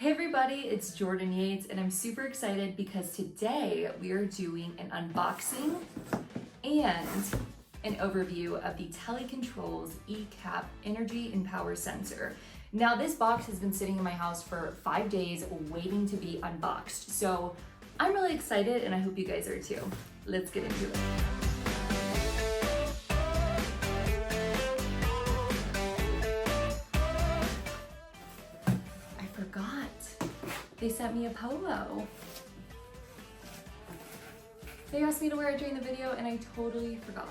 Hey everybody, it's Jordan Yates and I'm super excited because today we are doing an unboxing and an overview of the Tele-Controls eCap energy and power sensor. Now this box has been sitting in my house for 5 days waiting to be unboxed. So I'm really excited and I hope you guys are too. Let's get into it. They sent me a polo. They asked me to wear it during the video and I totally forgot.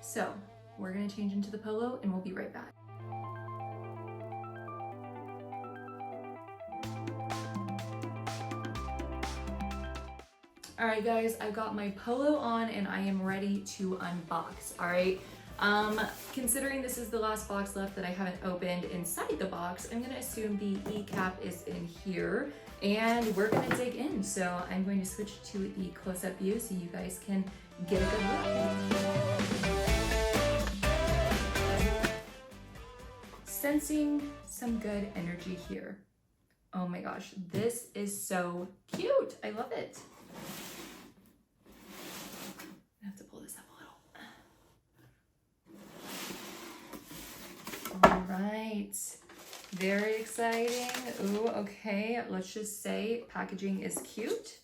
So we're gonna change into the polo and we'll be right back. All right guys, I've got my polo on and I am ready to unbox, all right? Considering this is the last box left that I haven't opened inside the box, I'm gonna assume the eCap is in here and we're gonna dig in. So I'm going to switch to the close-up view so you guys can get a good look. Sensing some good energy here. Oh my gosh, this is so cute. I love it. I have to pull this up a little. All right, very exciting. Ooh, okay, let's just say packaging is cute.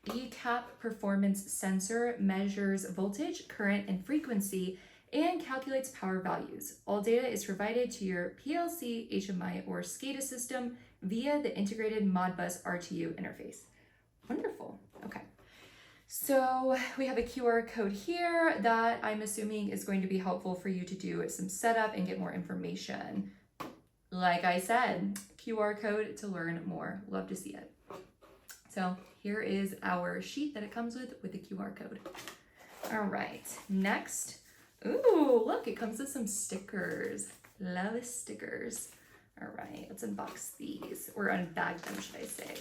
eCap performance sensor measures voltage, current, and frequency and calculates power values. All data is provided to your PLC, HMI, or SCADA system via the integrated Modbus RTU interface. Wonderful, okay. So we have a QR code here that I'm assuming is going to be helpful for you to do some setup and get more information. Like I said, QR code to learn more. Love to see it. So here is our sheet that it comes with the QR code. All right, next. Ooh, look, it comes with some stickers. Love stickers. All right, let's unbox these, or unbag them, should I say.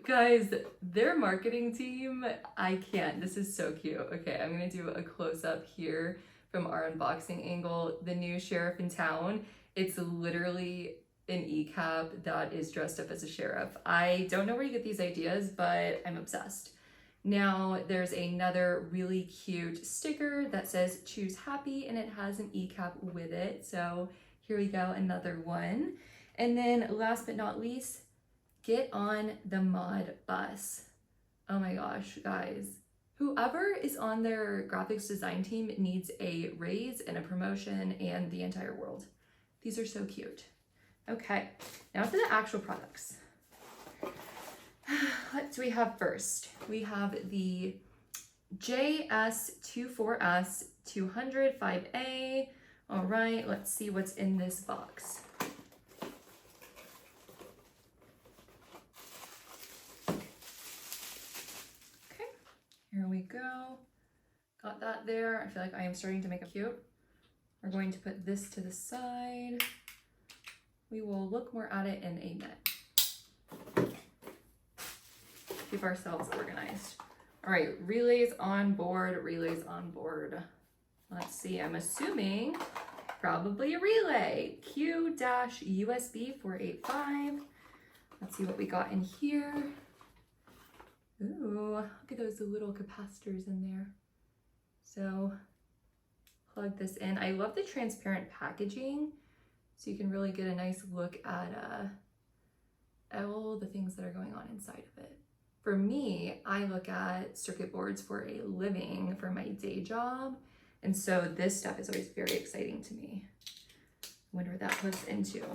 Guys, their marketing team, I can't. This is so cute. Okay, I'm gonna do a close-up here from our unboxing angle. The new sheriff in town, it's literally an eCap that is dressed up as a sheriff. I don't know where you get these ideas, but I'm obsessed. Now, there's another really cute sticker that says choose happy, and it has an eCap with it. So here we go, another one. And then last but not least, get on the Modbus. Oh my gosh, guys. Whoever is on their graphics design team needs a raise and a promotion and the entire world. These are so cute. Okay, now for the actual products. What do we have first? We have the JS24S 205A. All right, let's see what's in this box. Here we go. Got that there. I feel like I am starting to make it cute. We're going to put this to the side. We will look more at it in a minute. Keep ourselves organized. All right, relays on board, relays on board. Let's see, I'm assuming probably a relay. Q-USB 485. Let's see what we got in here. Ooh, look at those little capacitors in there. So plug this in. I love the transparent packaging, so you can really get a nice look at all the things that are going on inside of it. For me, I look at circuit boards for a living for my day job, and so this stuff is always very exciting to me. I wonder what that plugs into.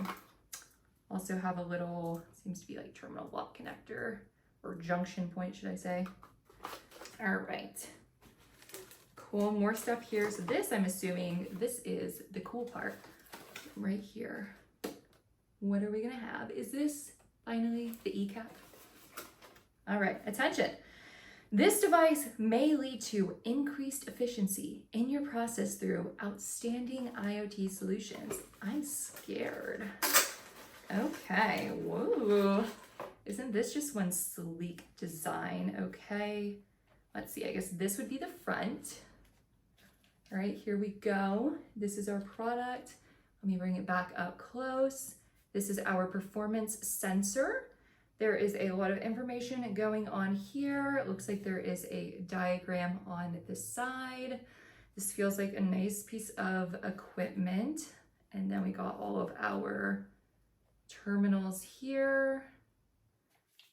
Also have a little, seems to be like terminal block connector, or junction point, should I say. All right, cool, more stuff here. So this, I'm assuming, this is the cool part right here. What are we gonna have? Is this finally the eCap? All right, attention. This device may lead to increased efficiency in your process through outstanding IoT solutions. I'm scared. Okay, whoa. Isn't this just one sleek design? Okay, let's see, I guess this would be the front. All right, here we go. This is our product. Let me bring it back up close. This is our performance sensor. There is a lot of information going on here. It looks like there is a diagram on the side. This feels like a nice piece of equipment. And then we got all of our terminals here.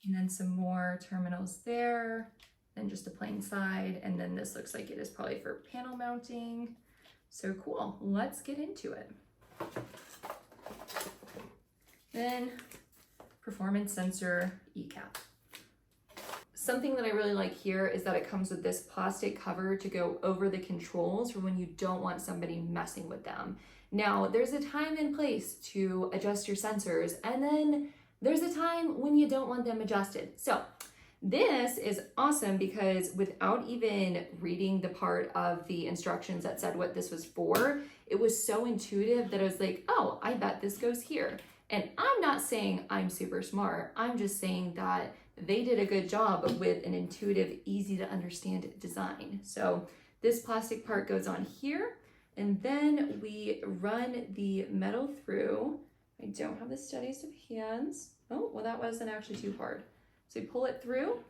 And then some more terminals there. Then just a plain side. And then this looks like it is probably for panel mounting. So cool, let's get into it. Then performance sensor eCap. Something that I really like here is that it comes with this plastic cover to go over the controls for when you don't want somebody messing with them. Now, there's a time and place to adjust your sensors, and then there's a time when you don't want them adjusted. So this is awesome because without even reading the part of the instructions that said what this was for, it was so intuitive that I was like, oh, I bet this goes here. And I'm not saying I'm super smart. I'm just saying that they did a good job with an intuitive, easy to understand design. So this plastic part goes on here, and then we run the metal through. I don't have the steadiest of hands. Oh, well, that wasn't actually too hard. So we pull it through,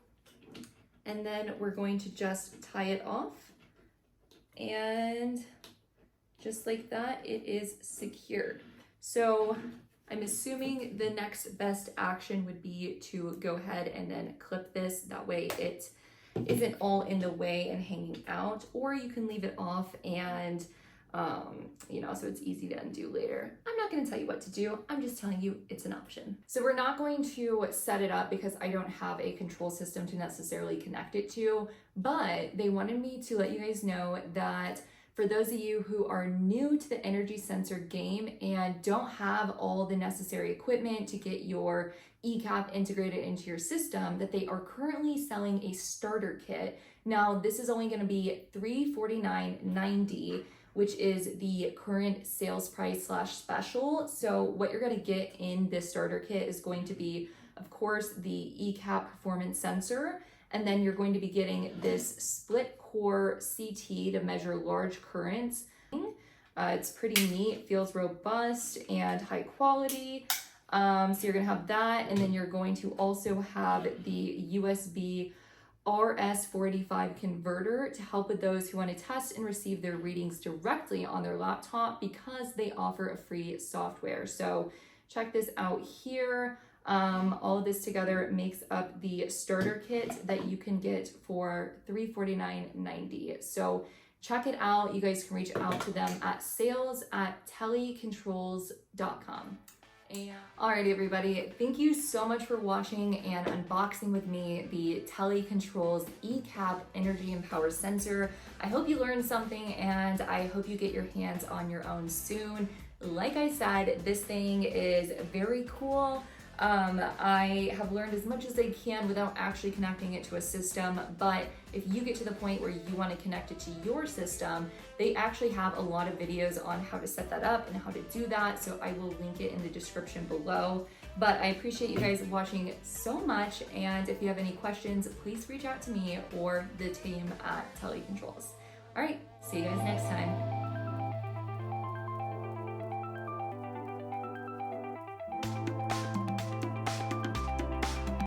and then we're going to just tie it off. And just like that, it is secured. So I'm assuming the next best action would be to go ahead and then clip this. That way it isn't all in the way and hanging out, or you can leave it off and, so it's easy to undo later. I'm not gonna tell you what to do. I'm just telling you it's an option. So we're not going to set it up because I don't have a control system to necessarily connect it to, but they wanted me to let you guys know that for those of you who are new to the energy sensor game and don't have all the necessary equipment to get your eCap integrated into your system, that they are currently selling a starter kit. Now, this is only gonna be $349.90, which is the current sales price / special. So what you're gonna get in this starter kit is going to be, of course, the eCap performance sensor, and then you're going to be getting this split core CT to measure large currents. It's pretty neat, feels robust and high quality. So you're gonna have that, and then you're going to also have the USB RS485 Converter to help with those who want to test and receive their readings directly on their laptop because they offer a free software. So check this out here. All of this together makes up the starter kit that you can get for $349.90. So check it out. You guys can reach out to them at sales@telecontrols.com. Alrighty, everybody, thank you so much for watching and unboxing with me the Tele-Controls eCap Energy and Power Sensor. I hope you learned something, and I hope you get your hands on your own soon. Like I said, this thing is very cool. I have learned as much as I can without actually connecting it to a system, but if you get to the point where you want to connect it to your system, they actually have a lot of videos on how to set that up and how to do that, so I will link it in the description below. But I appreciate you guys watching so much, and if you have any questions, please reach out to me or the team at Tele-Controls. All right, see you guys next time.